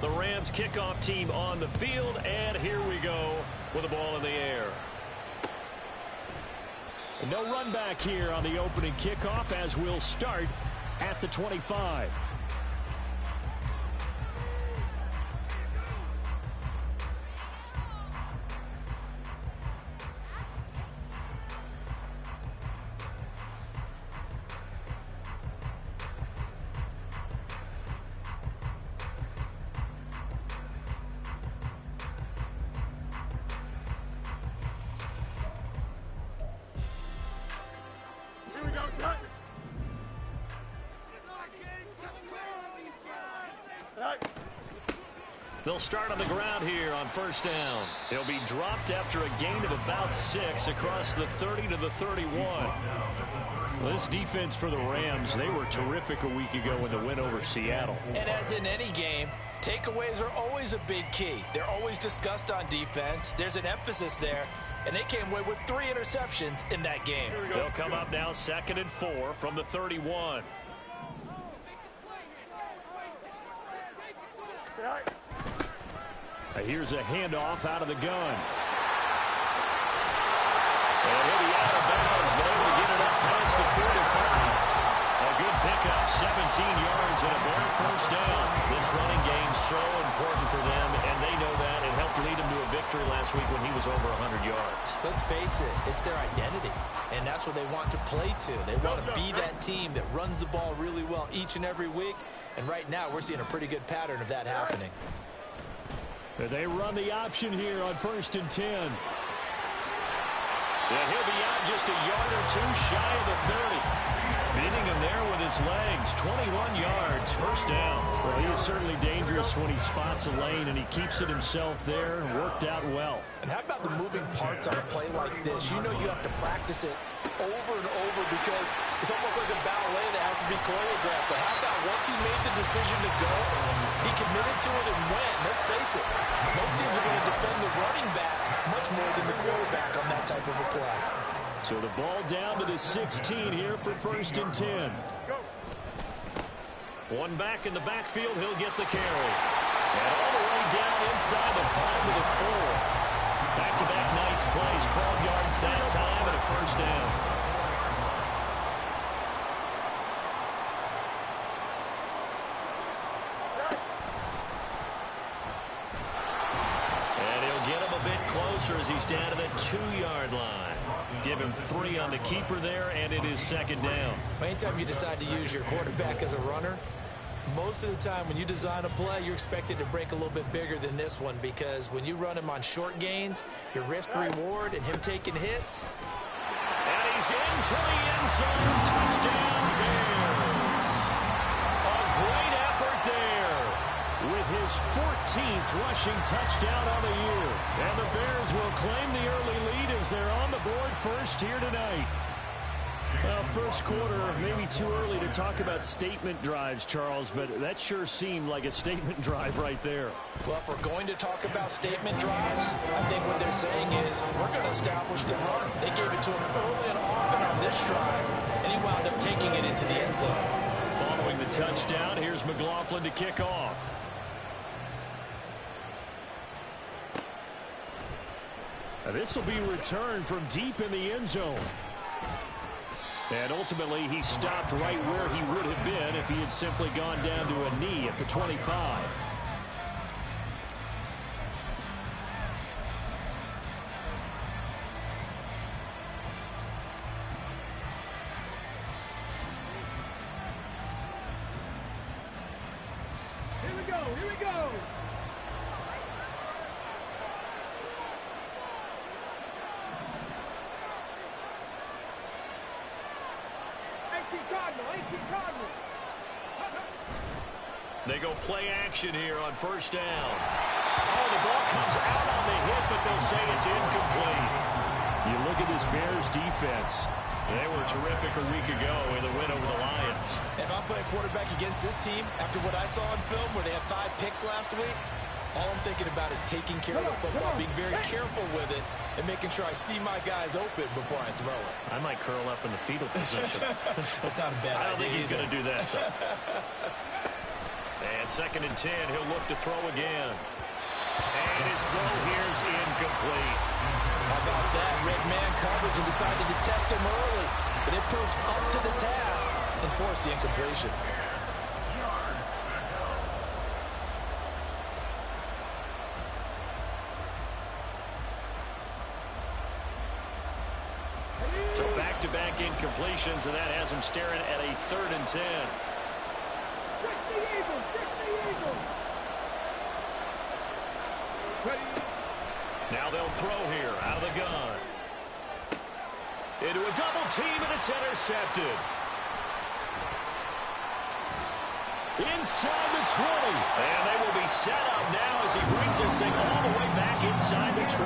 The Rams kickoff team on the field, and here we go with the ball in the air. No run back here on the opening kickoff as we'll start at the 25. They'll start on the ground here on first down. He'll be dropped after a gain of about 6 across the 30 to the 31. Well, this defense for the Rams, they were terrific a week ago in the win over Seattle. And as in any game, takeaways are always a big key. They're always discussed on defense. There's an emphasis there, and they came away with 3 interceptions in that game. They'll come up now 2nd and 4 from the 31. Here's a handoff out of the gun. And he'll be out of bounds, but able to get it up past the 35. A good pickup, 17 yards and a ball first down. This running game so important for them, and they know that. It helped lead them to a victory last week when he was over 100 yards. Let's face it, it's their identity, and that's what they want to play to. They want to be that team that runs the ball really well each and every week, and right now we're seeing a pretty good pattern of that happening. They run the option here on 1st and 10. And he'll be out just a yard or 2 shy of the 30. Beating him there with his legs. 21 yards, first down. Well, he is certainly dangerous when he spots a lane, and he keeps it himself there and worked out well. And how about the moving parts on a play like this? You know you have to practice it over and over because it's almost like a ballet that has to be choreographed. But how about once he made the decision to go, he committed to it and went. Let's face it, most teams are going to defend the running back much more than the quarterback on that type of a play. So the ball down to the 16 here for 1st and 10. One back in the backfield, he'll get the carry. And all the way down inside the 5 to the 4. Back-to-back nice plays, 12 yards that time and a first down. And he'll get him a bit closer as he's down to the 2-yard line. Give him 3 on the keeper there, and it is 2nd down. Anytime you decide to use your quarterback as a runner, most of the time when you design a play, you're expected to break a little bit bigger than this one because when you run him on short gains, your risk-reward and him taking hits. And he's into the end zone. Touchdown, Bears. A great effort there with his 14th rushing touchdown on the year. And the Bears will claim the early lead as they're on the board first here tonight. Well, first quarter, maybe too early to talk about statement drives, Charles, but that sure seemed like a statement drive right there. Well, if we're going to talk about statement drives, I think what they're saying is we're going to establish the run. They gave it to him early and often on this drive, and he wound up taking it into the end zone. Following the touchdown, here's McLaughlin to kick off. Now, this will be returned from deep in the end zone. And ultimately, he stopped right where he would have been if he had simply gone down to a knee at the 25. Here we go, here we go. They go play action here on first down. Oh, the ball comes out on the hit, but they'll say it's incomplete. You look at this Bears defense. They were terrific a week ago in the win over the Lions. If I'm playing quarterback against this team, after what I saw on film where they had 5 picks last week, all I'm thinking about is taking care of the football, being very careful with it, and making sure I see my guys open before I throw it. I might curl up in the fetal position. That's not a bad idea. I don't think he's going to do that, though. And 2nd and 10, he'll look to throw again. And his throw here is incomplete. How about that? Red man coverage and decided to test him early. But it proved up to the task and forced the incompletion. So back-to-back incompletions, and that has him staring at a 3rd and 10. Now they'll throw here out of the gun. Into a double team, and it's intercepted. Inside the 20. And they will be set up now as he brings this thing all the way back inside the 20.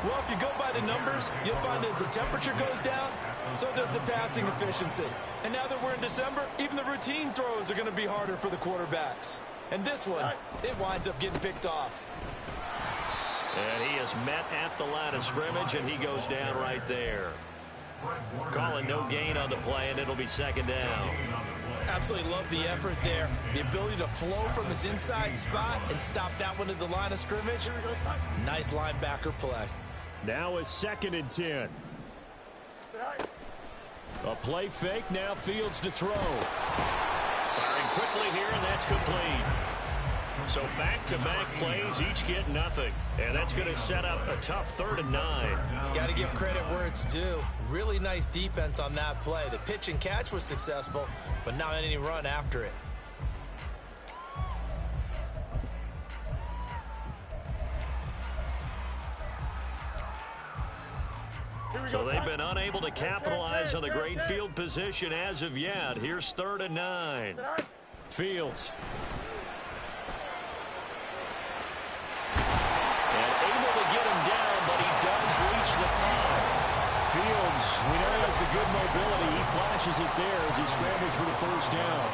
Well, if you go by the numbers, you'll find as the temperature goes down, so does the passing efficiency. And now that we're in December, even the routine throws are going to be harder for the quarterbacks. And this one, it winds up getting picked off. And he is met at the line of scrimmage, and he goes down right there. Calling no gain on the play, and it'll be 2nd down. Absolutely love the effort there. The ability to flow from his inside spot and stop that one at the line of scrimmage. Nice linebacker play. Now is 2nd and 10. A play fake, now Fields to throw. Firing quickly here, and that's complete. So back-to-back plays, each get nothing. And that's going to set up a tough 3rd and 9. Got to give credit where it's due. Really nice defense on that play. The pitch and catch was successful, but not any run after it. So they've been unable to capitalize on the great field position as of yet. Here's 3rd and 9. Fields. And able to get him down, but he does reach the 5. Fields, we know he has the good mobility. He flashes it there as he scrambles for the 1st down.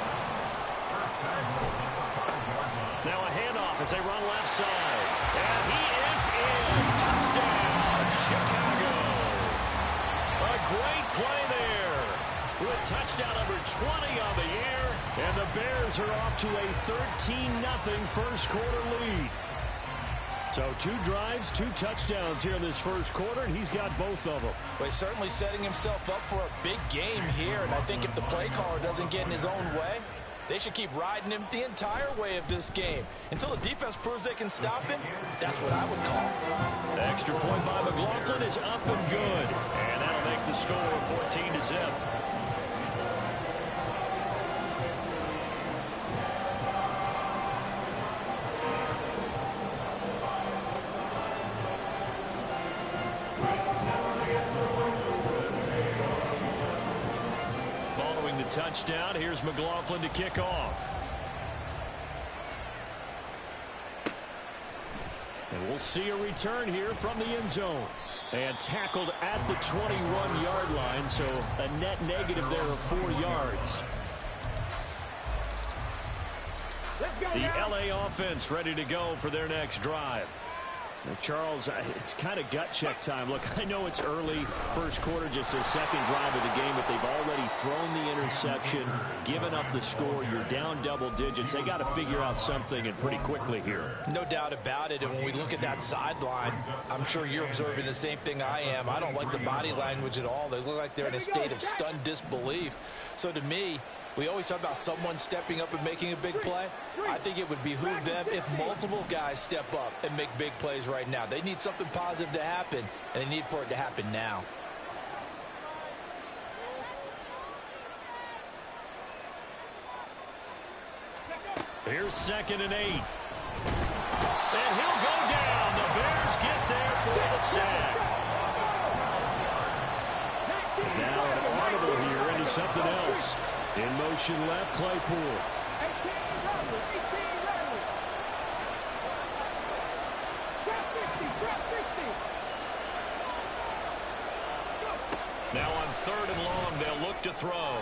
Now a handoff as they run left side. And he is in. Touchdown, Chicago. A great play there. With touchdown number 20 on the year. And the Bears are off to a 13-0 first quarter lead. So 2 drives, 2 touchdowns here in this first quarter, and he's got both of them. Well, he's certainly setting himself up for a big game here, and I think if the play caller doesn't get in his own way, they should keep riding him the entire way of this game. Until the defense proves they can stop him, that's what I would call. The extra point by McLaughlin is up and good, and that'll make the score 14-0. Touchdown. Here's McLaughlin to kick off. And we'll see a return here from the end zone. And tackled at the 21-yard line, so a net negative there of 4 yards. The LA offense ready to go for their next drive. Now, Charles, it's kind of gut check time. Look, I know it's early, first quarter, just their 2nd drive of the game, but they've already thrown the interception, given up the score. You're down double digits. They got to figure out something, and pretty quickly here. No doubt about it, and when we look at that sideline, I'm sure you're observing the same thing I am. I don't like the body language at all. They look like they're in a state of stunned disbelief. So to me, we always talk about someone stepping up and making a big play. I think it would behoove them if multiple guys step up and make big plays right now. They need something positive to happen, and they need for it to happen now. Here's 2nd and 8. And he'll go down. The Bears get there for the sack. Now an audible here into something else. In motion left, Claypool. Now on 3rd and long, they'll look to throw.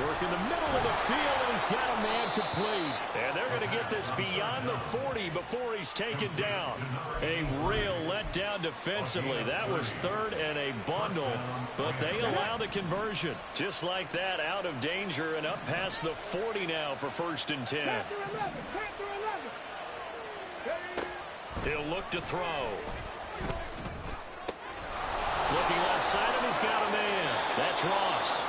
Work in the middle of the field, and he's got a man complete. And they're going to get this beyond the 40 before he's taken down. A real letdown defensively. That was third and a bundle, but they allow the conversion. Just like that, out of danger and up past the 40 now for 1st and 10. He'll look to throw. Looking left side him, he's got a man. That's Ross.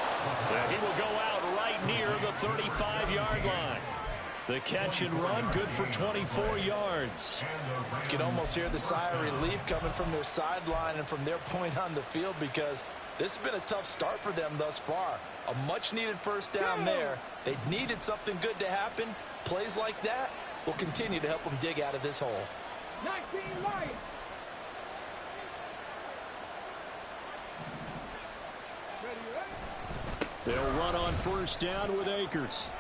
And he will go out right near the 35-yard line. The catch and run, good for 24 yards. You can almost hear the sigh of relief coming from their sideline and from their point on the field, because this has been a tough start for them thus far. A much-needed first down there. They needed something good to happen. Plays like that will continue to help them dig out of this hole. 19 Lions. They'll run on first down with Akers.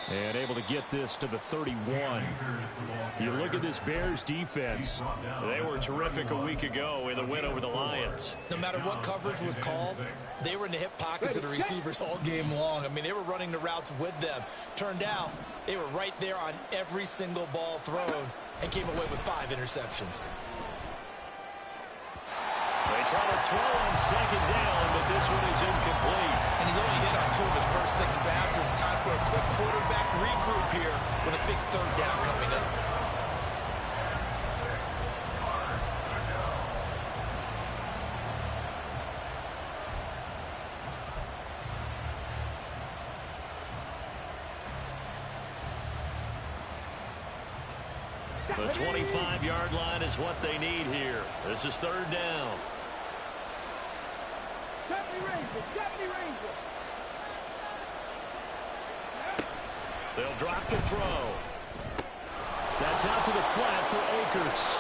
And able to get this to the 31. You look at this Bears defense. They were terrific a week ago in the win over the Lions. No matter what coverage was called, they were in the hip pockets of the receivers all game long. I mean, they were running the routes with them. Turned out, they were right there on every single ball thrown and came away with 5 interceptions. They try to throw on second down, but this one is incomplete. And he's only hit on 2 of his first 6 passes. Time for a quick quarterback regroup here with a big 3rd down coming up. The 25-yard line is what they need here. This is 3rd down. 70 Rangers, 70 Rangers. They'll drop to throw. That's out to the flat for Akers.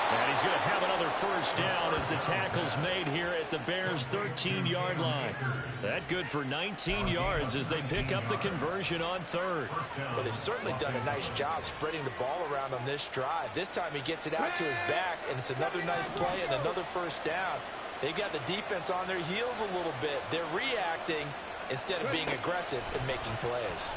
And he's going to have another first down as the tackle's made here at the Bears' 13-yard line. That good for 19 yards as they pick up the conversion on 3rd. Well, they've certainly done a nice job spreading the ball around on this drive. This time he gets it out to his back, and it's another nice play and another first down. They've got the defense on their heels a little bit. They're reacting instead of being aggressive and making plays.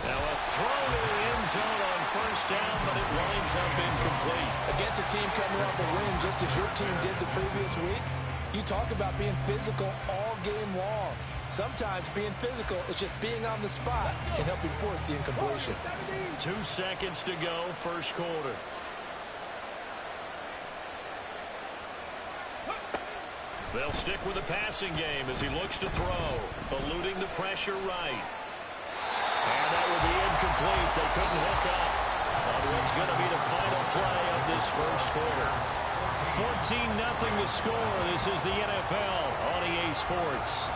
Now a throw to the end zone on first down, but it winds up incomplete. Against a team coming off a win just as your team did the previous week, you talk about being physical all game long. Sometimes being physical is just being on the spot and helping force the incompletion. 2 seconds to go, first quarter. They'll stick with the passing game as he looks to throw, eluding the pressure right. And that will be incomplete. They couldn't hook up on what's going to be the final play of this first quarter. 14-0 to score. This is the NFL on EA Sports.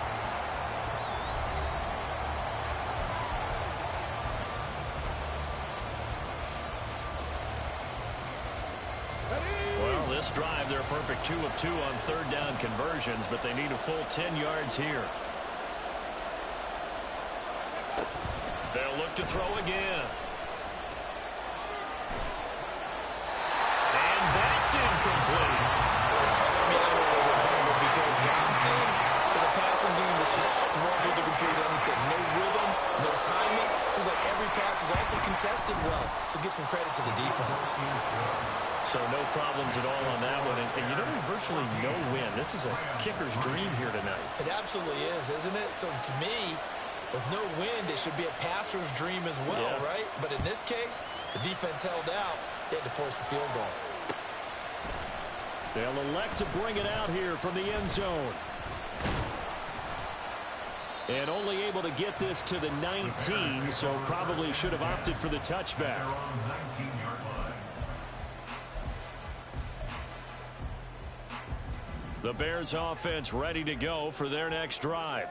Well, this drive, they're a perfect 2 of 2 on 3rd down conversions, but they need a full 10 yards here. They'll look to throw again. And that's incomplete. Because what I'm seeing is a passing game that's just struggled to complete anything. No rhythm, no timing. Seems like every pass is also contested well. So give some credit to the defense. So no problems at all on that one. And you know, there's virtually no win. This is a kicker's dream here tonight. It absolutely is, isn't it? So to me, with no wind, it should be a passer's dream as well, right? But in this case, the defense held out. They had to force the field goal. They'll elect to bring it out here from the end zone. And only able to get this to the 19, so probably should have opted for the touchback. The Bears offense ready to go for their next drive.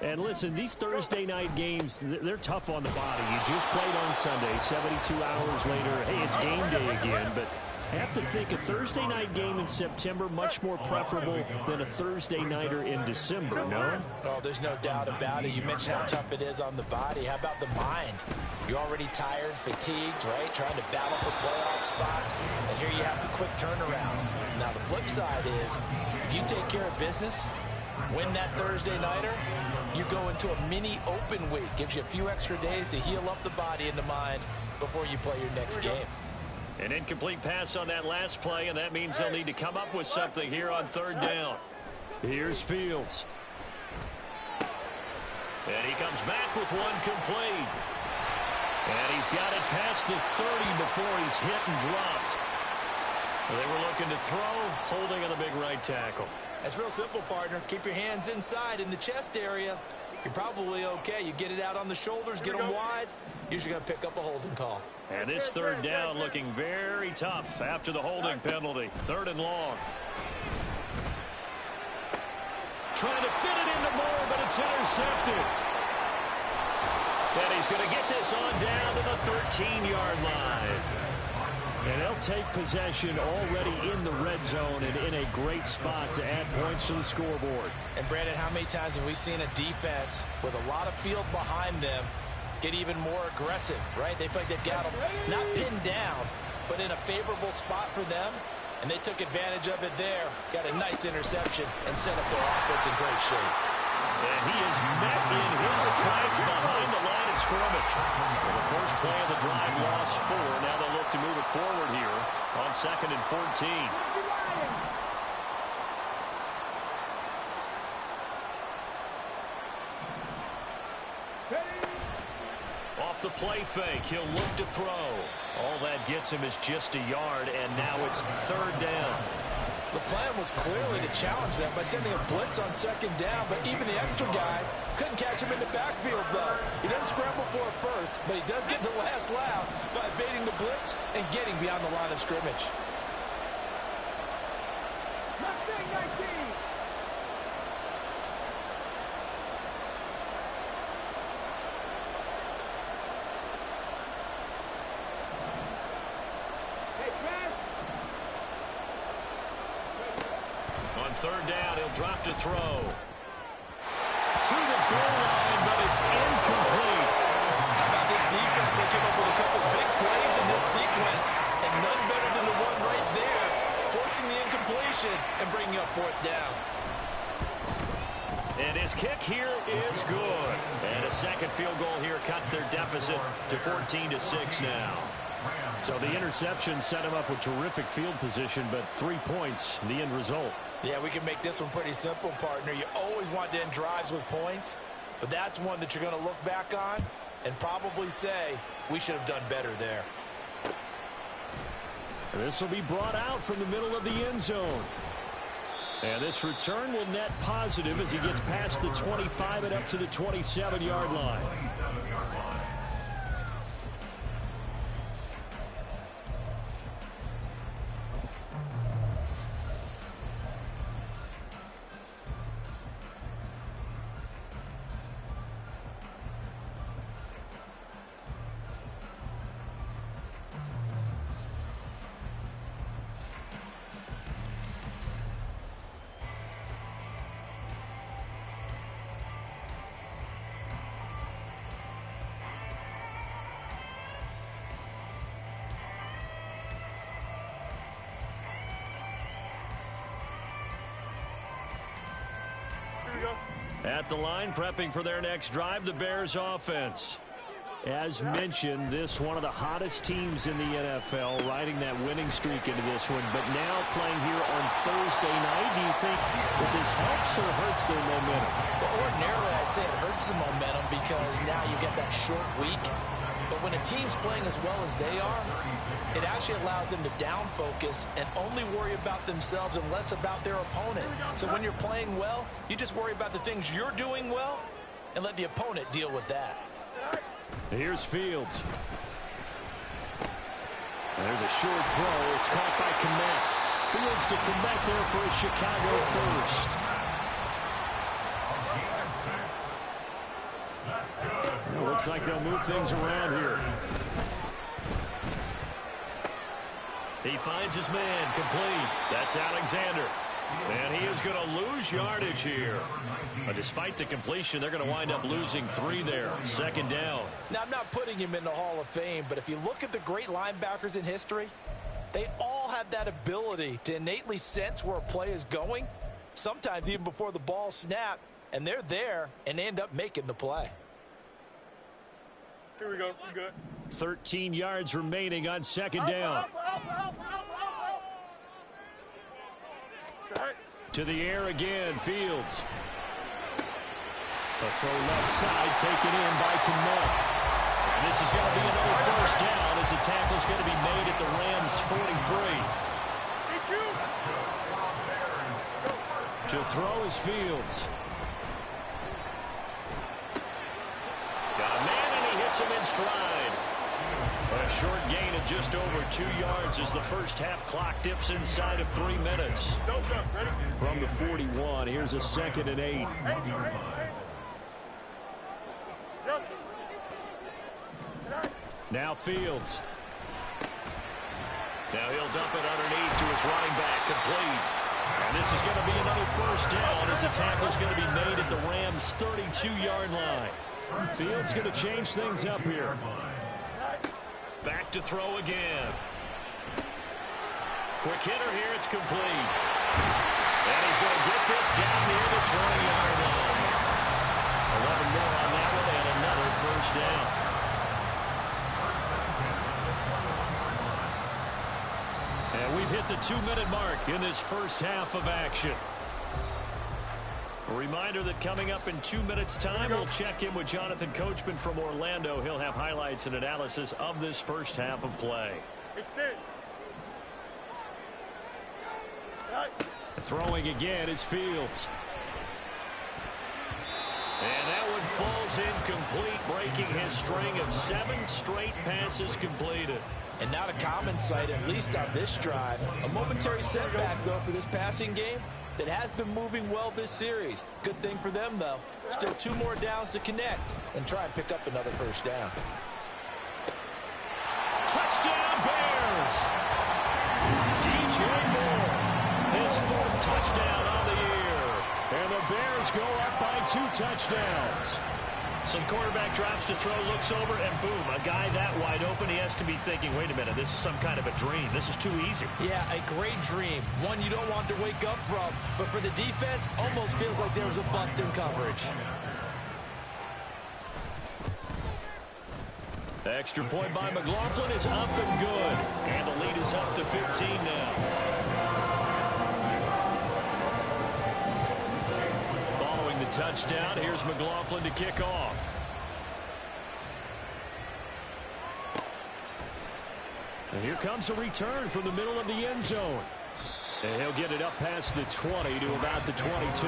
And listen, these Thursday night games, they're tough on the body. You just played on Sunday, 72 hours later. Hey, it's game day again, but I have to think a Thursday night game in September much more preferable than a Thursday nighter in December, no? Oh, there's no doubt about it. You mentioned how tough it is on the body. How about the mind? You're already tired, fatigued, right? Trying to battle for playoff spots, and here you have the quick turnaround. Now, the flip side is, if you take care of business, Win that Thursday nighter, you go into a mini open week. Gives you a few extra days to heal up the body and the mind before you play your next game. An incomplete pass on that last play, and that means they'll need to come up with something here on third down. Here's Fields. And he comes back with one complete. And he's got it past the 30 before he's hit and dropped. They were looking to throw, holding on the big right tackle. That's real simple, partner. Keep your hands inside in the chest area. You're probably okay. You get it out on the shoulders, get them wide. Usually going to pick up a holding call. And this third down looking very tough after the holding penalty. Third and long. Trying to fit it into Moore, but it's intercepted. And he's going to get this on down to the 13-yard line. And they'll take possession already in the red zone and in a great spot to add points to the scoreboard. And, Brandon, how many times have we seen a defense with a lot of field behind them get even more aggressive, right? They feel like they've got them not pinned down, but in a favorable spot for them. And they took advantage of it there. Got a nice interception and set up their offense in great shape. And he is met in his tracks behind the line of scrimmage. And the first play of the drive lost 4. Now they'll look to move it forward here on 2nd and 14. Off the play fake, he'll look to throw. All that gets him is just a yard, and now it's third down. The plan was clearly to challenge them by sending a blitz on second down, but even the extra guys couldn't catch him in the backfield, though. He doesn't scramble for it first, but he does get the last laugh by evading the blitz and getting beyond the line of scrimmage. Mustang 19. Third down, he'll drop to throw. To the goal line, but it's incomplete. How about this defense? They came up with a couple big plays in this sequence, and none better than the one right there, forcing the incompletion and bringing up fourth down. And his kick here is good. And a second field goal here cuts their deficit to 14-6 now. So the interception set him up with terrific field position, but 3 points, the end result. Yeah, we can make this one pretty simple, partner. You always want to end drives with points, but that's one that you're going to look back on and probably say, we should have done better there. This will be brought out from the middle of the end zone. And this return will net positive as he gets past the 25 and up to the 27-yard line. At the line, prepping for their next drive, the Bears offense. As mentioned, this one of the hottest teams in the NFL, riding that winning streak into this one, but now playing here on Thursday night. Do you think that this helps or hurts their momentum? Well, ordinarily, I'd say it hurts the momentum because now you get that short week. But when a team's playing as well as they are, it actually allows them to down focus and only worry about themselves and less about their opponent. So when you're playing well, you just worry about the things you're doing well and let the opponent deal with that. Here's Fields. There's a short throw. It's caught by Kmet. Fields to Kmet there for a Chicago first. It looks like they'll move things around here. He finds his man complete. That's Alexander. And he is going to lose yardage here. But despite the completion, they're going to wind up losing 3 there. Second down. Now, I'm not putting him in the Hall of Fame, but if you look at the great linebackers in history, they all have that ability to innately sense where a play is going sometimes even before the ball snapped, and they're there and they end up making the play. Here we go. We good. 13 yards remaining on second down. To the air again, Fields. A throw left side taken in by Kmet. And this is going to be another first down as the tackle is going to be made at the Rams' 43. To throw is Fields. Got a man and he hits him in stride. A short gain of just over 2 yards as the first half clock dips inside of 3 minutes. From the 41, here's a 2nd and 8. Now Fields. Now he'll dump it underneath to his running back, complete. And this is going to be another first down as the tackle is going to be made at the Rams' 32-yard line. Fields going to change things up here. Back to throw again. Quick hitter here, it's complete. And he's going to get this down near the 20-yard line. 11 more on that one and another first down. And we've hit the 2-minute mark in this first half of action. A reminder that coming up in 2 minutes' time, we'll check in with Jonathan Coachman from Orlando. He'll have highlights and analysis of this first half of play. Throwing again is Fields. And that one falls incomplete, breaking his string of 7 straight passes completed. And not a common sight, at least on this drive. A momentary setback, though, for this passing game that has been moving well this series. Good thing for them, though. Still 2 more downs to connect and try and pick up another first down. Touchdown, Bears! DJ Moore, his 4th touchdown on the year. And the Bears go up by 2 touchdowns. So the quarterback drops to throw, looks over, and boom, a guy that wide open, he has to be thinking, wait a minute, this is some kind of a dream. This is too easy. Yeah, a great dream. One you don't want to wake up from. But for the defense, almost feels like there was a bust in coverage. Extra point by McLaughlin is up and good. And the lead is up to 15 now. Touchdown. Here's McLaughlin to kick off. And here comes a return from the middle of the end zone. And he'll get it up past the 20 to about the 22.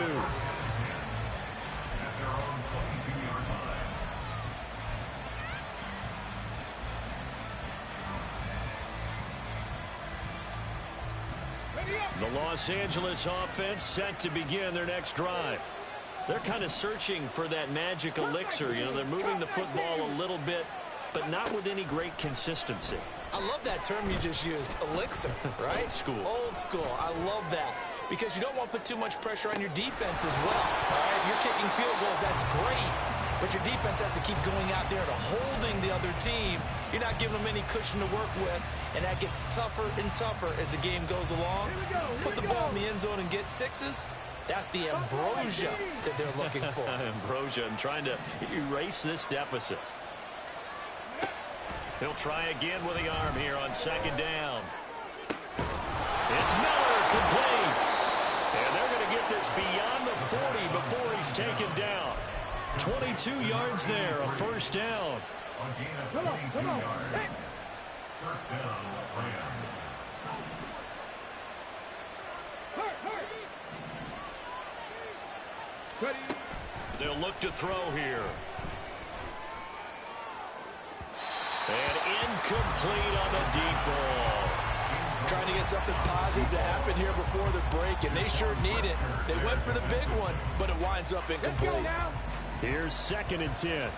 The Los Angeles offense set to begin their next drive. They're kind of searching for that magic elixir. You know, they're moving the football a little bit, but not with any great consistency. I love that term you just used, elixir, right? Old school. Old school. I love that. Because you don't want to put too much pressure on your defense as well. All right? If you're kicking field goals, that's great. But your defense has to keep going out there to holding the other team. You're not giving them any cushion to work with, and that gets tougher and tougher as the game goes along. Put the ball in the end zone and get 6s. That's the ambrosia that they're looking for. Ambrosia and trying to erase this deficit. He'll try again with the arm here on second down. It's Miller, complete. And they're going to get this beyond the 40 before he's taken down. 22 yards there, a first down. Come on. First down, Rams. They'll look to throw here. And incomplete on the deep ball. Trying to get something positive to happen here before the break, and they sure need it. They went for the big one, but it winds up incomplete. Here's 2nd and 10.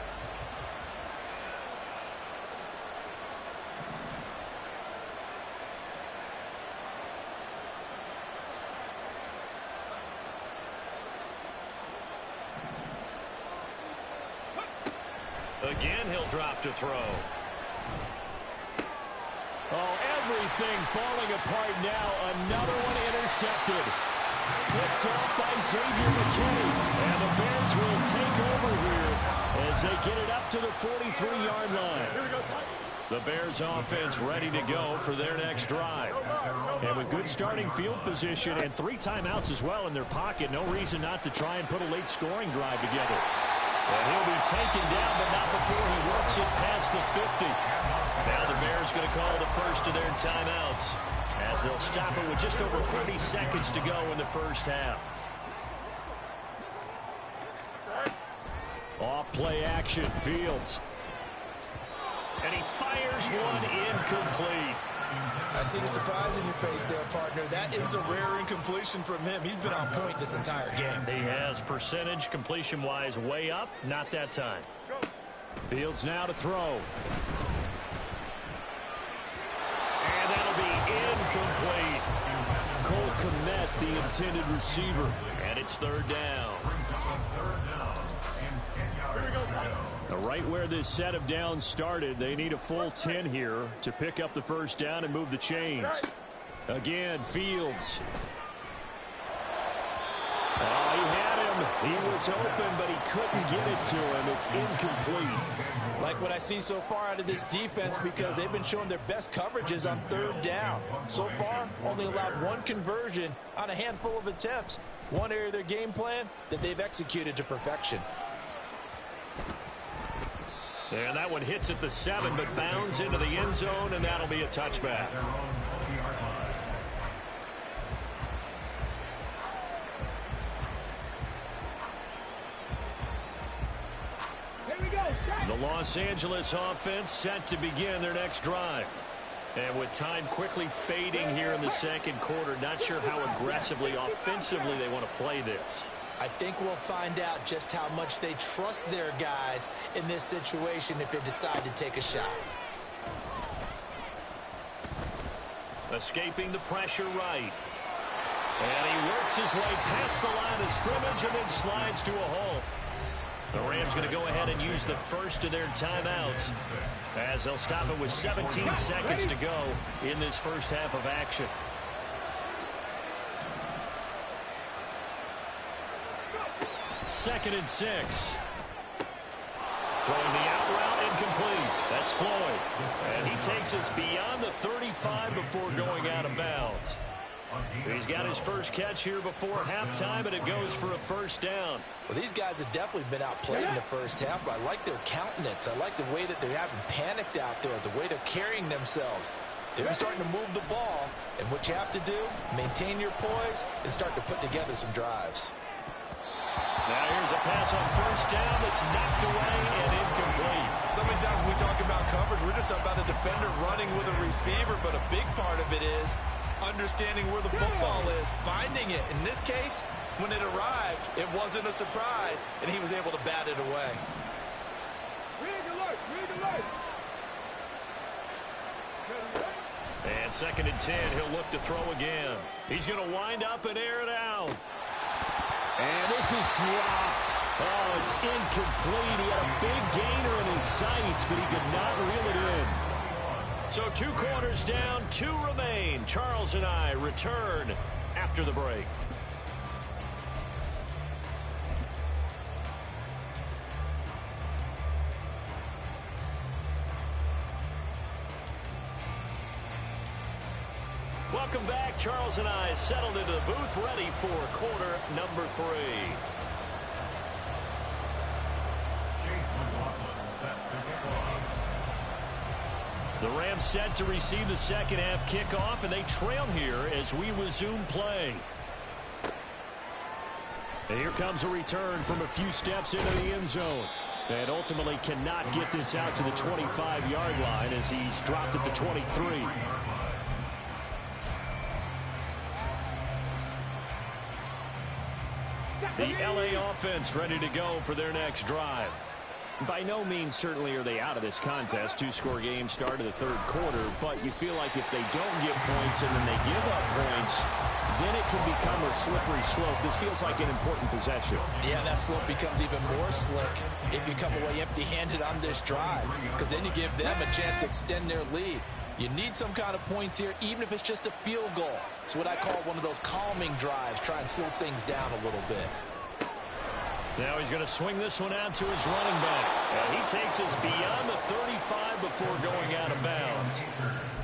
Again, he'll drop to throw. Oh, everything falling apart now. Another one intercepted. Picked up by Xavier McKinney. And the Bears will take over here as they get it up to the 43-yard line. The Bears offense ready to go for their next drive. And with good starting field position and 3 timeouts as well in their pocket, no reason not to try and put a late scoring drive together. And he'll be taken down, but not before he works it past the 50. Now the Bears going to call the first of their timeouts as they'll stop it with just over 40 seconds to go in the first half. Off play action, Fields. And he fires one incomplete. I see the surprise in your face there, partner. That is a rare incompletion from him. He's been on point this entire game. He has percentage completion-wise way up. Not that time. Fields now to throw. And that'll be incomplete. Cole Kmet, the intended receiver. And it's third down. Right where this set of downs started, they need a full 10 here to pick up the first down and move the chains. Again, Fields. Oh, he had him. He was open, but he couldn't get it to him. It's incomplete. Like what I see so far out of this defense, because they've been showing their best coverages on third down. So far, only allowed 1 conversion on a handful of attempts. One area of their game plan that they've executed to perfection. And that one hits at the 7, but bounds into the end zone, and that'll be a touchback. The Los Angeles offense set to begin their next drive. And with time quickly fading here in the second quarter, not sure how aggressively, offensively they want to play this. I think we'll find out just how much they trust their guys in this situation if they decide to take a shot. Escaping the pressure right. And he works his way past the line of scrimmage and then slides to a hole. The Rams going to go ahead and use the first of their timeouts as they'll stop it with 17 seconds to go in this first half of action. Second and 6. Throwing the out route incomplete. That's Floyd. And he takes us beyond the 35 before going out of bounds. He's got his first catch here before halftime, and it goes for a first down. Well, these guys have definitely been outplayed in the first half, but I like their countenance. I like the way that they haven't panicked out there, the way they're carrying themselves. They're starting to move the ball, and what you have to do, maintain your poise and start to put together some drives. Now here's a pass on first down that's knocked away and incomplete. So many times when we talk about coverage, we're just about a defender running with a receiver, but a big part of it is understanding where the football is, finding it. In this case, when it arrived, it wasn't a surprise, and he was able to bat it away. And second and 10, he'll look to throw again. He's going to wind up and air it out. And this is dropped. Oh, it's incomplete. He had a big gainer in his sights, but he could not reel it in. So 2 quarters down, 2 remain. Charles and I return after the break. Welcome back. Charles and I settled into the booth, ready for quarter number 3. The Rams set to receive the second half kickoff, and they trail here as we resume play. And here comes a return from a few steps into the end zone. And ultimately cannot get this out to the 25-yard line as he's dropped at the 23. The LA offense ready to go for their next drive. By no means certainly are they out of this contest. 2-score game start of the third quarter, but you feel like if they don't get points and then they give up points, then it can become a slippery slope. This feels like an important possession. Yeah, that slope becomes even more slick if you come away empty-handed on this drive, because then you give them a chance to extend their lead. You need some kind of points here, even if it's just a field goal. It's what I call one of those calming drives. Try and slow things down a little bit. Now he's going to swing this one out to his running back. And he takes us beyond the 35 before going out of bounds.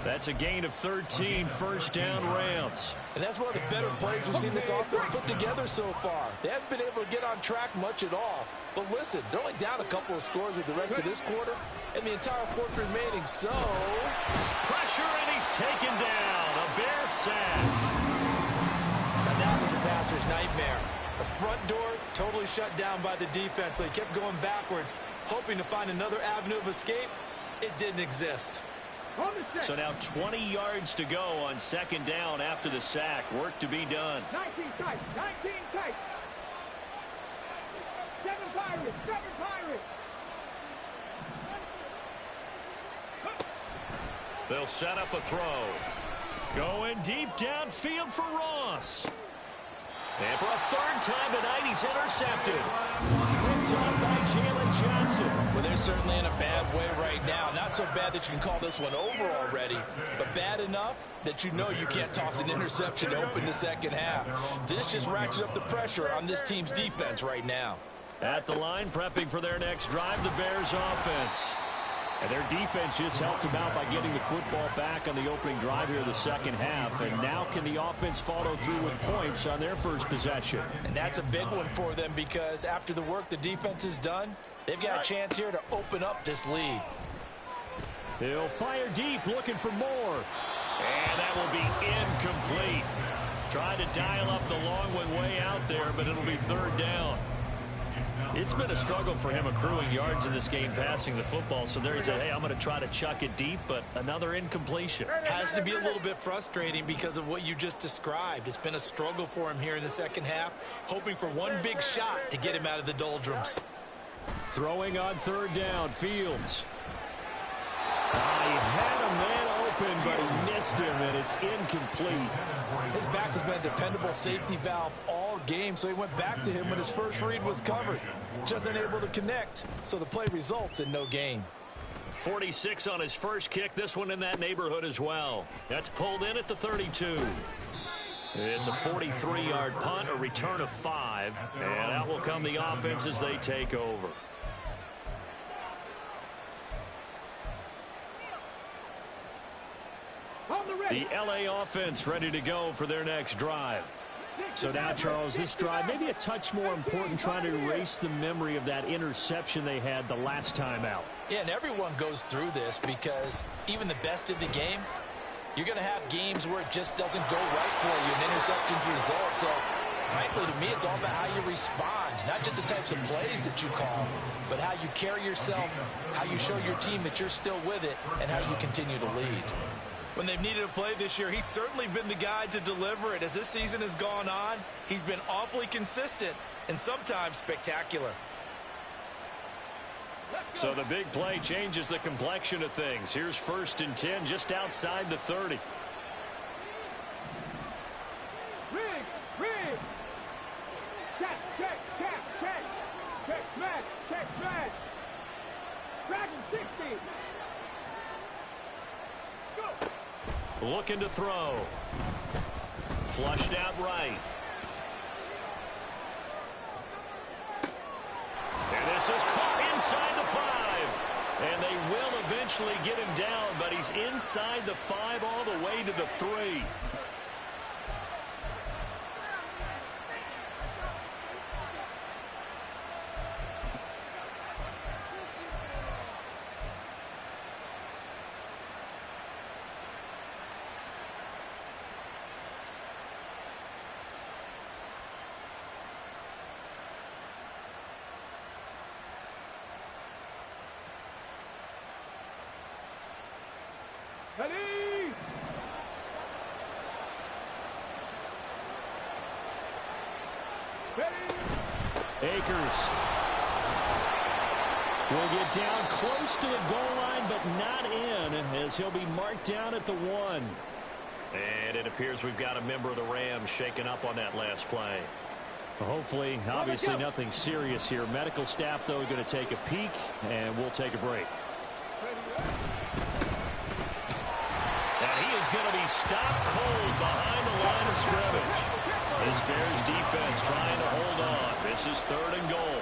That's a gain of 13, first down Rams. And that's one of the better plays we've seen this offense put together so far. They haven't been able to get on track much at all. But listen, they're only down a couple of scores with the rest of this quarter and the entire fourth remaining. So, pressure, and he's taken down. A Bear sack. And that was a passer's nightmare. The front door totally shut down by the defense, so he kept going backwards, hoping to find another avenue of escape. It didn't exist. So now 20 yards to go on second down after the sack. Work to be done. 19 tight, 19 tight. 7 Pirates, 7 Pirates. They'll set up a throw. Going deep downfield for Ross. And for a third time tonight, he's intercepted. Picked up by Jalen Johnson. Well, they're certainly in a bad way right now. Not so bad that you can call this one over already, but bad enough that you know you can't toss an interception to open the second half. This just ratchets up the pressure on this team's defense right now. At the line, prepping for their next drive, the Bears offense. And their defense just helped them out by getting the football back on the opening drive here of the second half. And now can the offense follow through with points on their first possession? And that's a big one for them because after the work the defense has done, they've got a chance here to open up this lead. He'll fire deep, looking for more. And that will be incomplete. Trying to dial up the long one way out there, but it'll be third down. It's been a struggle for him accruing yards in this game passing the football. So there he said, hey, I'm going to try to chuck it deep, but another incompletion. Has to be a little bit frustrating because of what you just described. It's been a struggle for him here in the second half, hoping for one big shot to get him out of the doldrums. Throwing on third down, Fields. He had a man open, but he missed him, and it's incomplete. His back has been a dependable safety valve all game, so he went back to him when his first read was covered. Just unable to connect, so the play results in no gain. 46 on his first kick, this one in that neighborhood as well. That's pulled in at the 32. It's a 43-yard punt, a return of 5, and out will come the offense as they take over. The LA offense ready to go for their next drive. So now, Charles, this drive maybe a touch more important, trying to erase the memory of that interception they had the last time out. Yeah, and everyone goes through this because even the best of the game, you're going to have games where it just doesn't go right for you, and interceptions result. So, frankly, to me, it's all about how you respond, not just the types of plays that you call, but how you carry yourself, how you show your team that you're still with it, and how you continue to lead. When they've needed a play this year, he's certainly been the guy to deliver it. As this season has gone on, he's been awfully consistent and sometimes spectacular. So the big play changes the complexion of things. Here's 1st and 10 just outside the 30. Rig. Check. Check, smash. Dragon 60. Go. Looking to throw. Flushed out right. And this is caught inside the 5. And they will eventually get him down, but he's inside the 5 all the way to the 3. Ready! Akers will get down close to the goal line, but not in, as he'll be marked down at the 1. And it appears we've got a member of the Rams shaken up on that last play. Hopefully, obviously nothing serious here. Medical staff, though, going to take a peek, and we'll take a break. is going to be stopped cold behind the line of scrimmage. This Bears defense trying to hold on. This is 3rd and goal.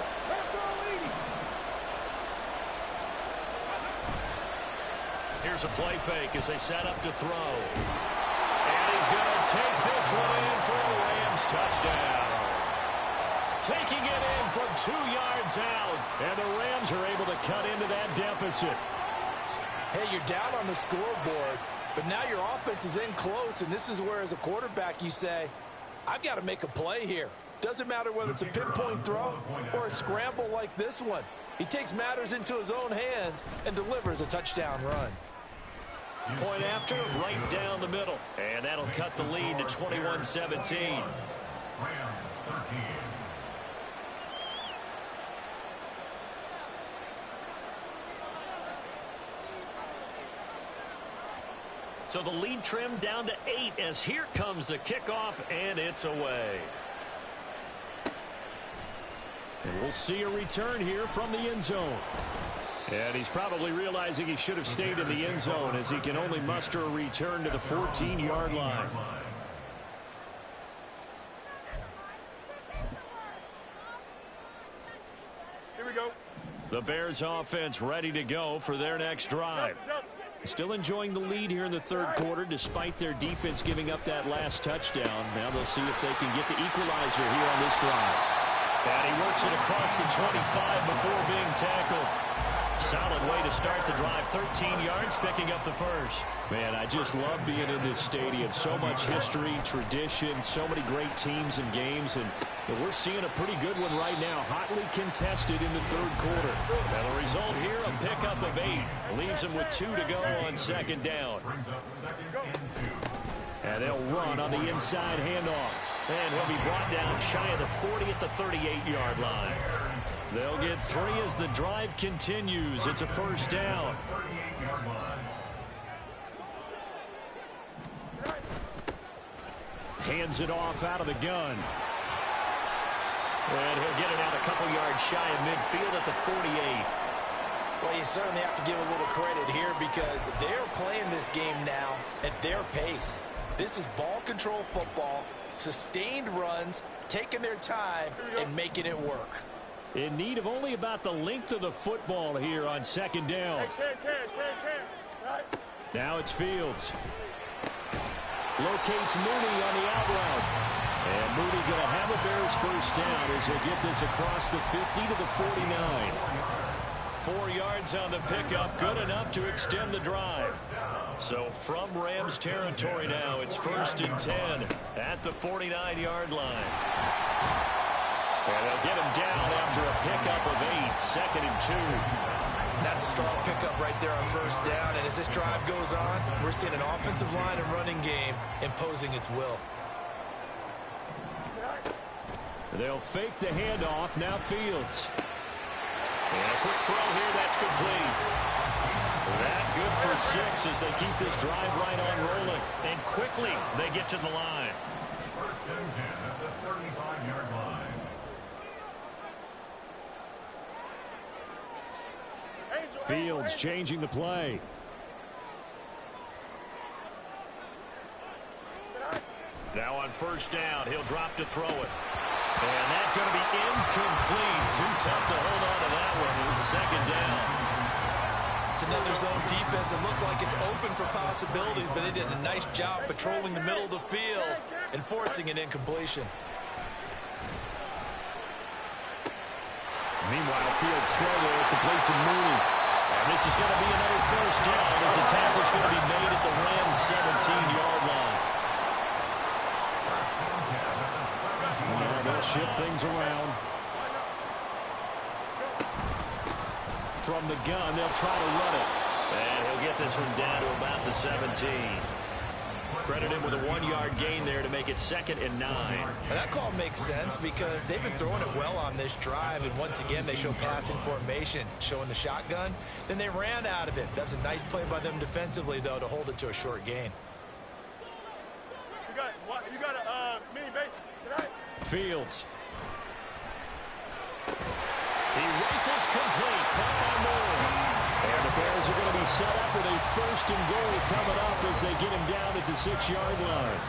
Here's a play fake as they set up to throw. And he's going to take this one in for a Rams touchdown. Taking it in from 2 yards out. And the Rams are able to cut into that deficit. Hey, you're down on the scoreboard, but now your offense is in close, and this is where, as a quarterback, you say, I've got to make a play here. Doesn't matter whether it's a pinpoint throw or a scramble like this one. He takes matters into his own hands and delivers a touchdown run. Point after, right down the middle. And that'll cut the lead to 21-17. So the lead trimmed down to 8 as here comes the kickoff, and it's away. And we'll see a return here from the end zone. And he's probably realizing he should have stayed in the end zone as he can only muster a return to the 14-yard line. Here we go. The Bears offense ready to go for their next drive. Still enjoying the lead here in the 3rd quarter despite their defense giving up that last touchdown. Now they'll see if they can get the equalizer here on this drive. And he works it across the 25 before being tackled. Solid way to start the drive. 13 yards, picking up the first. Man, I just love being in this stadium. So much history, tradition, so many great teams and games. And we're seeing a pretty good one right now. Hotly contested in the 3rd quarter. And the result here, a pickup of 8. Leaves them with 2 to go on 2nd down. And they'll run on the inside handoff. And he'll be brought down shy of the 40 at the 38-yard line. They'll get 3 as the drive continues. It's a 1st down. Hands it off out of the gun. And he'll get it out a couple yards shy of midfield at the 48. Well, you certainly have to give a little credit here because they're playing this game now at their pace. This is ball control football, sustained runs, taking their time and making it work. In need of only about the length of the football here on 2nd down. Right. Now it's Fields. Locates Mooney on the out route. And Mooney going to have a Bears 1st down as he'll get this across the 50 to the 49. 4 yards on the pickup, good enough to extend the drive. So from Rams territory now, it's 1st and 10 at the 49-yard line. And they'll get him down after a pickup of 8, 2nd and 2. That's a strong pickup right there on 1st down. And as this drive goes on, we're seeing an offensive line and running game imposing its will. They'll fake the handoff. Now Fields. And a quick throw here. That's complete. That good for 6 as they keep this drive right on rolling. And quickly they get to the line. 1st and 10 at the 35-yard line. Fields changing the play. Now on 1st down, he'll drop to throw it. And that's going to be incomplete. Too tough to hold on to that one. It's 2nd down. It's another zone defense. It looks like it's open for possibilities, but they did a nice job patrolling the middle of the field and forcing an incompletion. Meanwhile, Fields throw there, complete to Mooney. And this is going to be another 1st down as the tackle's going to be made at the Rams' 17-yard line. Now they'll shift things around. From the gun, they'll try to run it. And he'll get this one down to about the 17. Credit him with a 1-yard gain there to make it 2nd and 9. Well, that call makes sense because they've been throwing it well on this drive, and once again they show passing formation, showing the shotgun. Then they ran out of it. That's a nice play by them defensively, though, to hold it to a short gain. You got a mini base tonight. Fields. He rifles complete. Caught by Moore. And the Bears are going to be set up with a first and goal coming up as they get him down at the 6-yard line.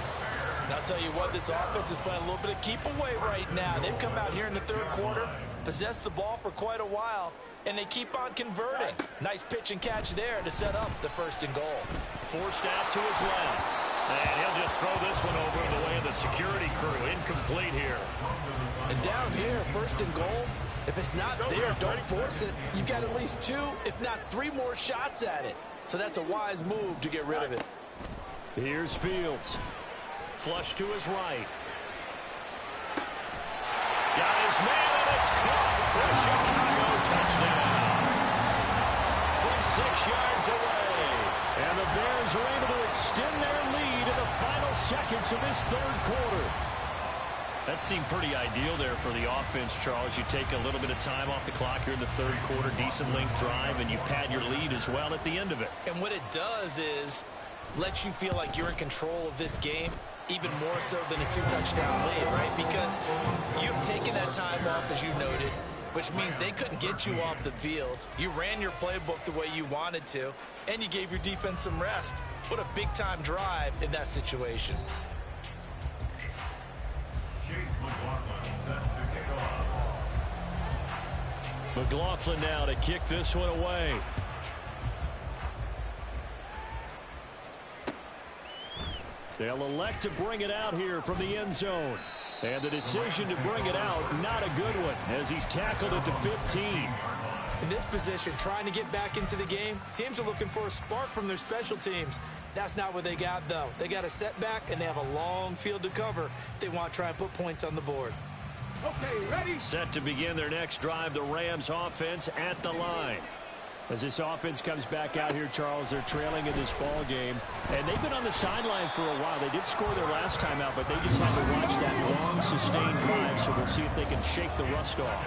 And I'll tell you what, this offense is playing a little bit of keep away right now. They've come out here in the third quarter, possessed the ball for quite a while, and they keep on converting. Nice pitch and catch there to set up the first and goal. Forced out to his left. And he'll just throw this one over the way of the security crew. Incomplete here. And down here, first and goal, if it's not there, don't force it. You've got at least 2, if not 3 more shots at it. So that's a wise move to get rid of it. Here's Fields. Flush to his right. Got his man, and it's caught for a Chicago touchdown. From 6 yards away. And the Bears are able to extend their lead in the final seconds of this third quarter. That seemed pretty ideal there for the offense, Charles. You take a little bit of time off the clock here in the third quarter, decent length drive, and you pad your lead as well at the end of it. And what it does is lets you feel like you're in control of this game, even more so than a 2-touchdown lead, right? Because you've taken that time off, as you noted, which means they couldn't get you off the field. You ran your playbook the way you wanted to, and you gave your defense some rest. What a big-time drive in that situation. McLaughlin now to kick this one away. They'll elect to bring it out here from the end zone. And the decision to bring it out, not a good one, as he's tackled at the 15. In this position, trying to get back into the game, teams are looking for a spark from their special teams. That's not what they got, though. They got a setback, and they have a long field to cover if they want to try and put points on the board. Okay, ready? Set to begin their next drive, the Rams offense at the line. As this offense comes back out here, Charles, they're trailing in this ball game. And they've been on the sideline for a while. They did score their last time out, but they just had to watch that long, sustained drive, so we'll see if they can shake the rust off.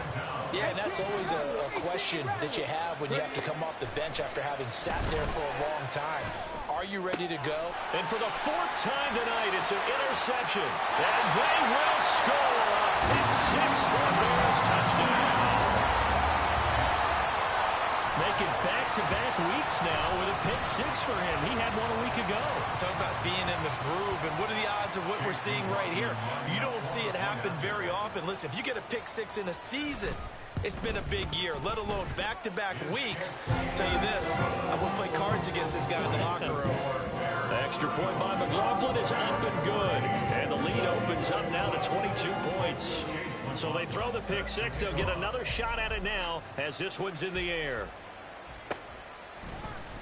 Yeah, and that's always a question that you have when you have to come off the bench after having sat there for a long time. Are you ready to go? And for the 4th time tonight, it's an interception. And they will score. Pick 6 for a Bears touchdown. Making back-to-back weeks now with a pick 6 for him. He had one a week ago. Talk about being in the groove, and what are the odds of what we're seeing right here? You don't see it happen very often. Listen, if you get a pick 6 in a season, it's been a big year, let alone back-to-back weeks. I'll tell you this, I will play cards against this guy in the locker room. Extra point by McLaughlin is up and good. And the lead opens up now to 22 points. So they throw the pick 6. They'll get another shot at it now as this one's in the air.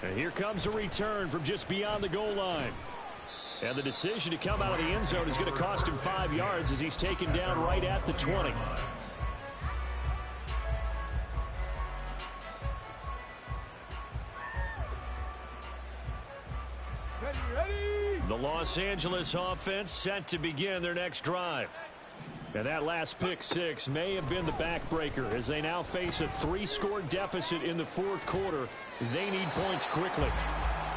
And here comes a return from just beyond the goal line. And the decision to come out of the end zone is going to cost him 5 yards as he's taken down right at the 20. Ready? The Los Angeles offense set to begin their next drive. And that last pick 6 may have been the backbreaker as they now face a 3-score deficit in the 4th quarter. They need points quickly.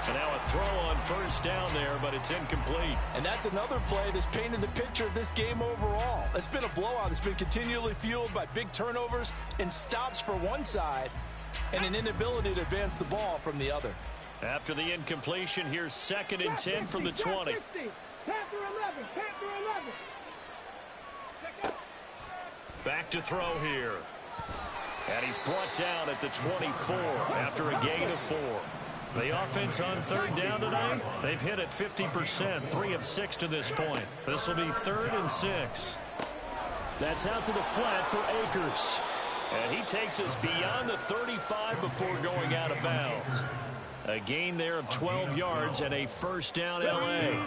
And now a throw on first down there, but it's incomplete. And that's another play that's painted the picture of this game overall. It's been a blowout. It's been continually fueled by big turnovers and stops for one side and an inability to advance the ball from the other. After the incompletion, here's 2nd and 10 from the 20. Panther 11, Panther 11. Back to throw here. And he's brought down at the 24 after a gain of 4. The offense on 3rd down tonight, they've hit it 50%, 3 of 6 to this point. This will be 3rd and 6. That's out to the flat for Akers. And he takes us beyond the 35 before going out of bounds. A gain there of 12 yards and a first down L.A.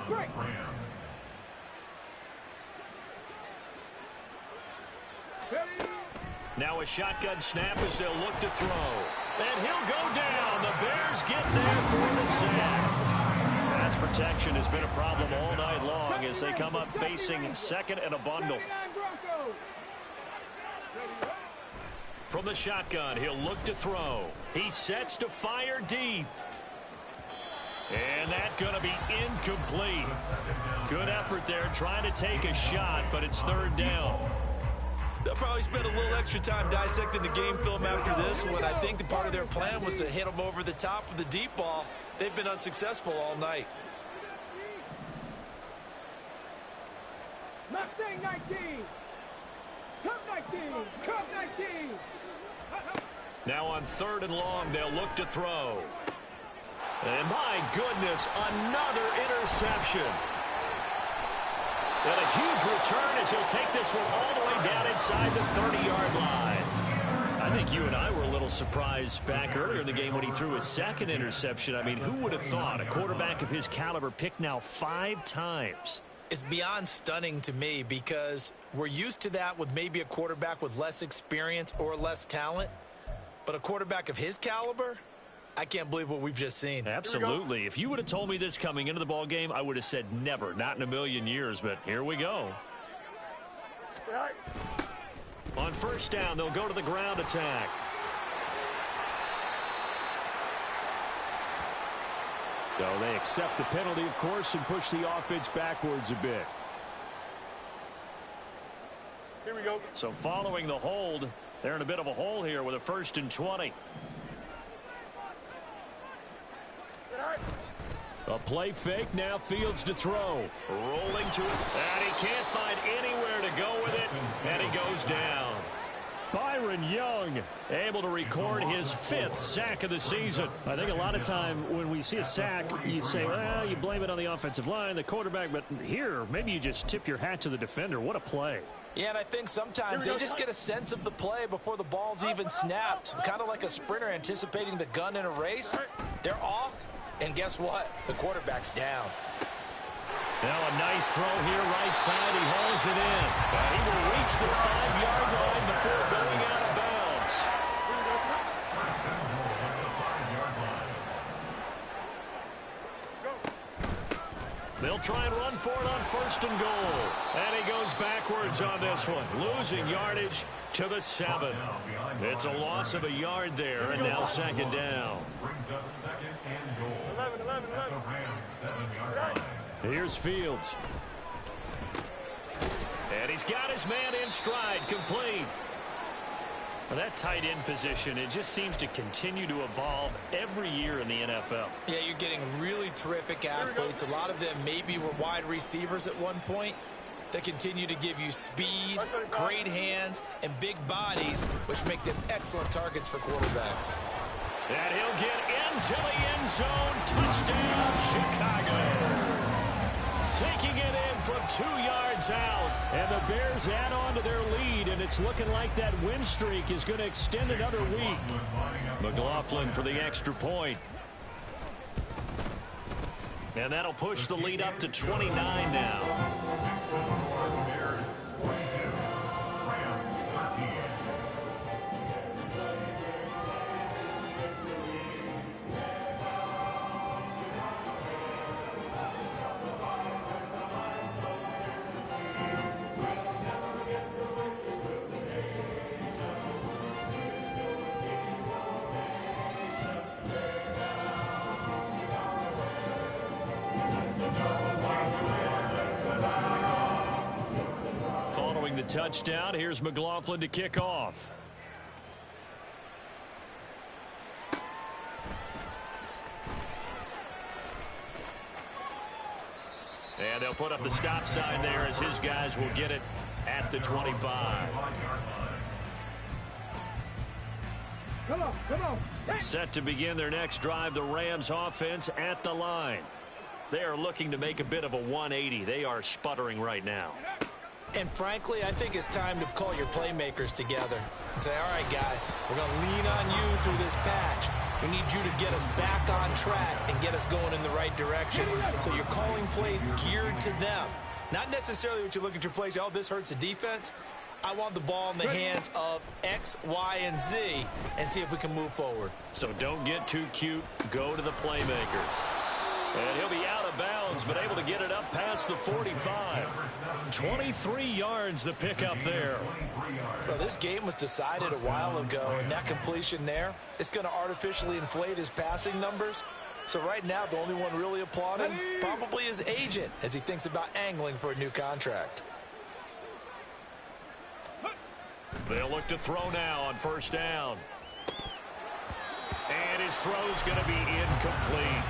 Now a shotgun snap as they'll look to throw. And he'll go down. The Bears get there for the sack. Pass protection has been a problem all night long as they come up facing 2nd and a bundle. From the shotgun, he'll look to throw. He sets to fire deep. And that's going to be incomplete. Good effort there trying to take a shot, but it's 3rd down. They'll probably spend a little extra time dissecting the game film after this one. I think the part of their plan was to hit them over the top of the deep ball. they've been unsuccessful all night. Mustang 19. Cup 19. Cup 19. Now on 3rd and long, they'll look to throw. And my goodness, another interception. And a huge return as he'll take this one all the way down inside the 30-yard line. I think you and I were a little surprised back earlier in the game when he threw his 2nd interception. I mean, who would have thought a quarterback of his caliber picked now 5 times? It's beyond stunning to me because we're used to that with maybe a quarterback with less experience or less talent. But a quarterback of his caliber, I can't believe what we've just seen. Absolutely. If you would have told me this coming into the ball game, I would have said never, not in a million years. But here we go. On 1st down, they'll go to the ground attack. So they accept the penalty, of course, and push the offense backwards a bit. Here we go. So following the hold, they're in a bit of a hole here with a 1st and 20. A play fake, now Fields to throw. Rolling to it, and he can't find anywhere to go with it, and he goes down. Byron Young able to record his 5th sack of the season. I think a lot of time when we see a sack, you say, well, you blame it on the offensive line, the quarterback, but here, maybe you just tip your hat to the defender. What a play. Yeah, and I think sometimes they just get a sense of the play before the ball's even snapped. Kind of like a sprinter anticipating the gun in a race. They're off, and guess what? The quarterback's down. Now a nice throw here right side. He hauls it in. He will reach the 5-yard line before going out of bounds. They'll try and run for it on 1st and goal. And he goes backwards on this one, losing yardage to the 7. It's a loss of a yard there, and now 2nd down. Brings up 2nd and goal. 11. At the Rams' 7-yard line. Here's Fields. And he's got his man in stride, complete. Well, that tight end position, it just seems to continue to evolve every year in the NFL. Yeah, you're getting really terrific athletes. A lot of them maybe were wide receivers at one point. They continue to give you speed, great hands, and big bodies, which make them excellent targets for quarterbacks. And he'll get into the end zone. Touchdown, Chicago. Taking it in from 2 yards out. And the Bears add on to their lead, and it's looking like that win streak is going to extend another week. McLaughlin for the extra point. And that'll push the lead up to 29 now. Touchdown. Here's McLaughlin to kick off. And they'll put up the stop sign there as his guys will get it at the 25. Come on. Set to begin their next drive, the Rams offense at the line. They are looking to make a bit of a 180. They are sputtering right now. And frankly, I think it's time to call your playmakers together and say, all right, guys, we're going to lean on you through this patch. We need you to get us back on track and get us going in the right direction. So you're calling plays geared to them. Not necessarily what you look at your plays, oh, this hurts the defense. I want the ball in the hands of X, Y, and Z and see if we can move forward. So don't get too cute. Go to the playmakers. And he'll be out of bounds, but able to get it up past the 45. 23 yards the pickup there. Well, this game was decided a while ago, and that completion there, it's going to artificially inflate his passing numbers. So right now, the only one really applauding probably his agent as he thinks about angling for a new contract. They'll look to throw now on 1st down. And his throw's going to be incomplete.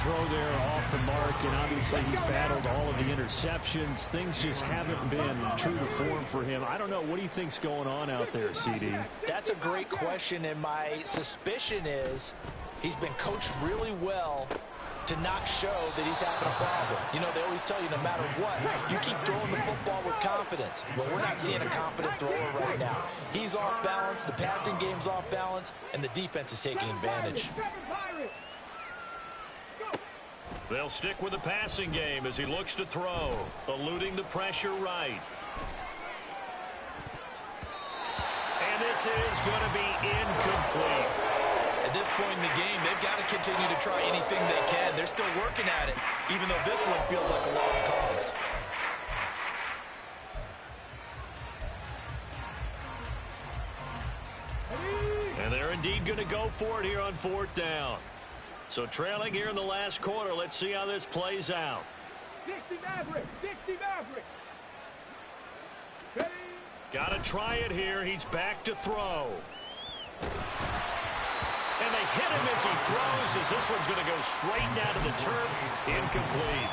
throw there off the mark, and obviously he's battled all of the interceptions. Things just haven't been true to form for him. I don't know. What do you think's going on out there, CD? That's a great question, and my suspicion is he's been coached really well to not show that he's having a problem. You know, they always tell you no matter what, you keep throwing the football with confidence. Well, we're not seeing a confident thrower right now. He's off balance, the passing game's off balance, and the defense is taking advantage. They'll stick with the passing game as he looks to throw, eluding the pressure right. And this is going to be incomplete. At this point in the game, they've got to continue to try anything they can. They're still working at it, even though this one feels like a lost cause. And they're indeed going to go for it here on 4th down. So trailing here in the last quarter, let's see how this plays out. 60 Mavericks, 60 Mavericks. Ready? Got to try it here. He's back to throw. And they hit him as he throws, as this one's going to go straight down to the turf. Incomplete.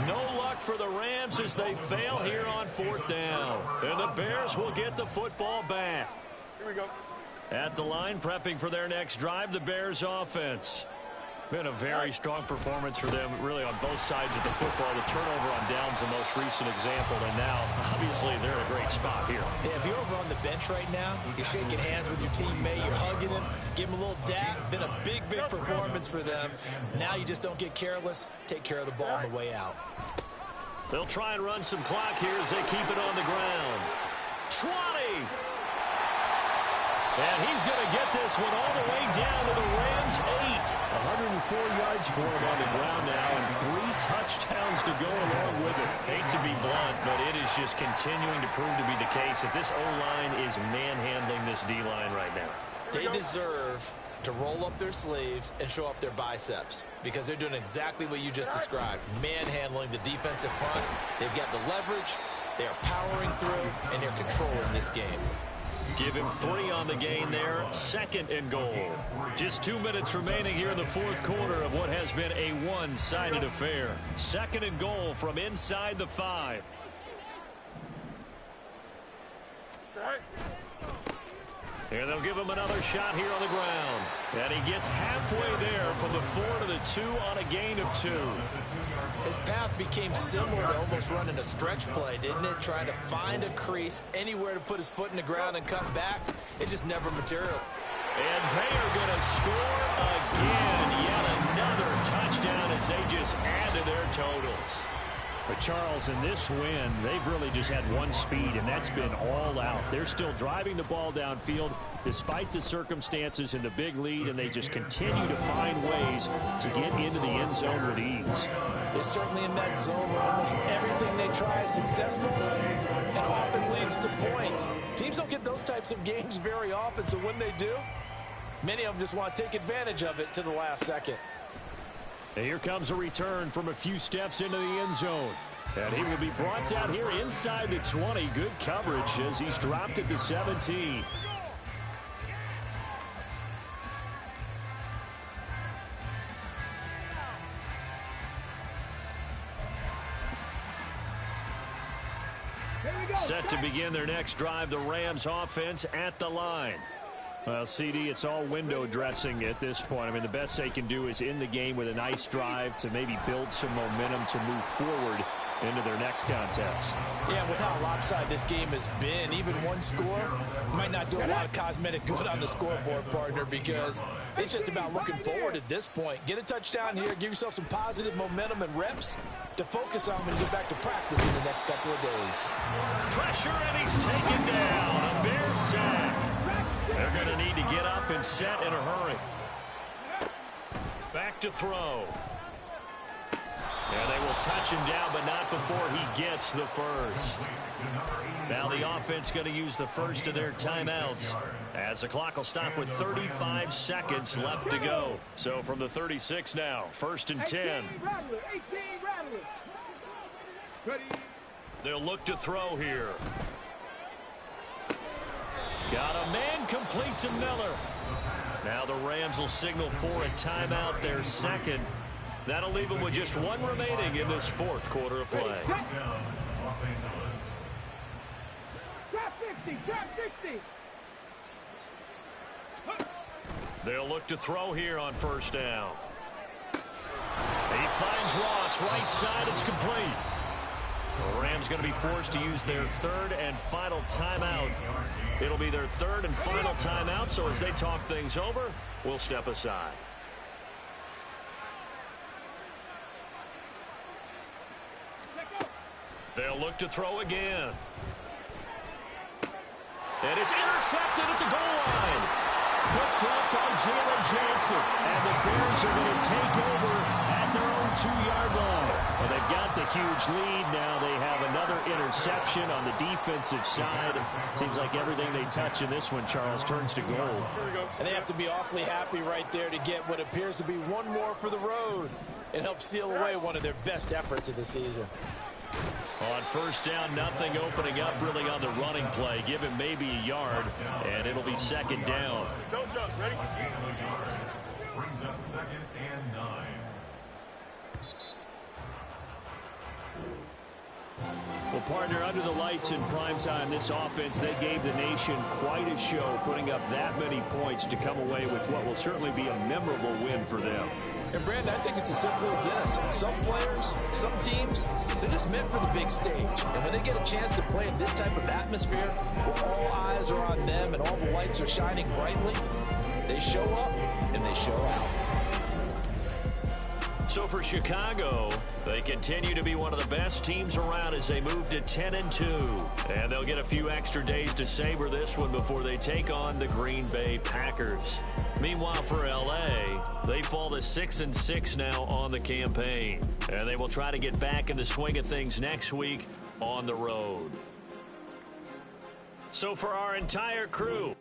No luck for the Rams as they fail here on 4th down. And the Bears will get the football back. Here we go. At the line, prepping for their next drive, the Bears offense. Been a very strong performance for them, really, on both sides of the football. The turnover on downs, the most recent example, and now, obviously, they're in a great spot here. Yeah, if you're over on the bench right now, you're shaking hands with your teammate, you're hugging him, give him a little dap. Been a big, big performance for them. Now you just don't get careless. Take care of the ball on the way out. They'll try and run some clock here as they keep it on the ground. 20! And he's going to get this one all the way down to the Rams' 8. 104 yards for him on the ground now, and 3 touchdowns to go along with it. Hate to be blunt, but it is just continuing to prove to be the case that this O-line is manhandling this D-line right now. They deserve to roll up their sleeves and show up their biceps, because they're doing exactly what you just described, manhandling the defensive front. They've got the leverage, they are powering through, and they're controlling this game. Give him 3 on the gain there. 2nd and goal. Just 2 minutes remaining here in the 4th quarter of what has been a one-sided affair. 2nd and goal from inside the 5. And they'll give him another shot here on the ground. And he gets halfway there from the 4 to the 2 on a gain of 2. His path became similar to almost running a stretch play, didn't it? Trying to find a crease, anywhere to put his foot in the ground and cut back. It just never material. And they are going to score again. Yet another touchdown as they just add to their totals. But Charles, in this win, they've really just had one speed, and that's been all out. They're still driving the ball downfield despite the circumstances and the big lead, and they just continue to find ways to get into the end zone with ease. They're certainly in that zone where almost everything they try is successful and often leads to points. Teams don't get those types of games very often, so when they do, many of them just want to take advantage of it to the last second. And here comes a return from a few steps into the end zone. And he will be brought down here inside the 20. Good coverage as he's dropped at the 17. Set to begin their next drive, the Rams offense at the line. Well, CD, it's all window dressing at this point. I mean, the best they can do is in the game with a nice drive to maybe build some momentum to move forward into their next contest. Yeah, with how lopsided this game has been, even one score might not do a lot of cosmetic good on the scoreboard, partner, because it's just about looking forward at this point. Get a touchdown here, give yourself some positive momentum and reps to focus on when you get back to practice in the next couple of days. Pressure, and he's taken down. A Bears sack. They're going to need to get up and set in a hurry. Back to throw. And they will touch him down, but not before he gets the first. Now the offense going to use the first of their timeouts, as the clock will stop with 35 seconds left to go. So from the 36 now, 1st and 10. They'll look to throw here. Got a man complete to Miller. Now the Rams will signal for a timeout, their second. That'll leave them with just one remaining in this fourth quarter of play. Down, Los Angeles. Drop 50, drop 60. They'll look to throw here on first down. He finds Ross, right side, it's complete. The Rams going to be forced to use their third and final timeout. It'll be their third and final timeout, so as they talk things over, we'll step aside. They'll look to throw again. And it's intercepted at the goal line. Picked up by Jalen Johnson. And the Bears are going to take over at their own 2-yard line. Well, they've got the huge lead. Now they have another interception on the defensive side. Seems like everything they touch in this one, Charles, turns to gold. And they have to be awfully happy right there to get what appears to be one more for the road. It helps seal away one of their best efforts of the season. On first down, nothing opening up really on the running play. Give him maybe a yard, and it'll be second down. Don't jump. Ready? Brings up 2nd and 9. Well, partner, under the lights in primetime, this offense, they gave the nation quite a show, putting up that many points to come away with what will certainly be a memorable win for them. And, Brandon, I think it's as simple as this. Some players, some teams, they're just meant for the big stage. And when they get a chance to play in this type of atmosphere, where all eyes are on them and all the lights are shining brightly, they show up and they show out. So for Chicago, they continue to be one of the best teams around as they move to 10-2. And they'll get a few extra days to savor this one before they take on the Green Bay Packers. Meanwhile, for L.A., they fall to 6-6 now on the campaign. And they will try to get back in the swing of things next week on the road. So for our entire crew,